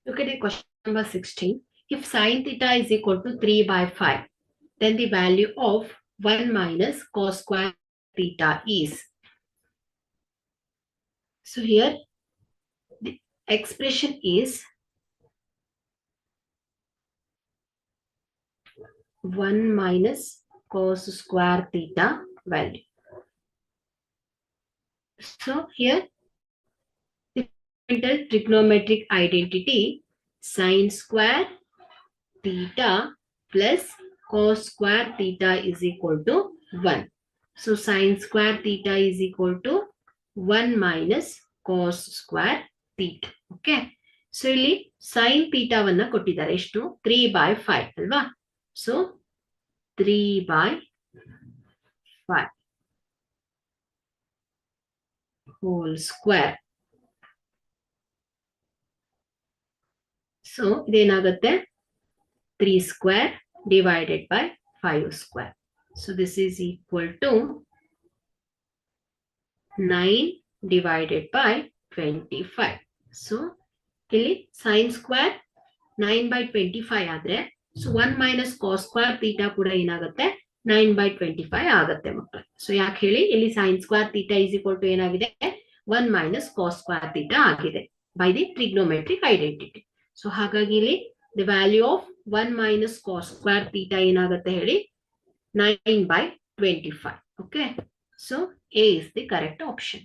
Look at the question number 16. If sine theta is equal to 3 by 5, then the value of 1 minus cos square theta is. So here the expression is 1 minus cos square theta value. So here the fundamental trigonometric identity sine square theta plus cos square theta is equal to 1. So sine square theta is equal to 1 minus cos square theta. Okay. So ಇಲ್ಲಿ sin theta ವನ್ನ ಕೊಟ್ಟಿದ್ದಾರೆ ಎಷ್ಟು 3 by 5 ಅಲ್ವಾ. So 3 by 5 whole square. So ಇದೇನಾಗುತ್ತೆ 3 square divided by 5 square. So this is equal to 9 divided by 25. So ಇಲ್ಲಿ sin square 9 by 25 ಆದ್ರೆ so 1 minus cos square theta ಕೂಡ ಏನಾಗುತ್ತೆ 9 by 25 ಆಗುತ್ತೆ ಮಕ್ಕಳು. ಸೊ ಯಾಕೆ ಹೇಳಿ ಇಲ್ಲಿ sin square theta is equal to ಏನಾಗಿದೆ 1 minus cos square theta ಆಗಿದೆ by the trigonometric identity. So ಹಾಗಾಗಿ ಇಲ್ಲಿ the value of 1 minus cos square theta ಏನಾಗುತ್ತೆ ಹೇಳಿ 9 by 25. Okay. So A is the correct option.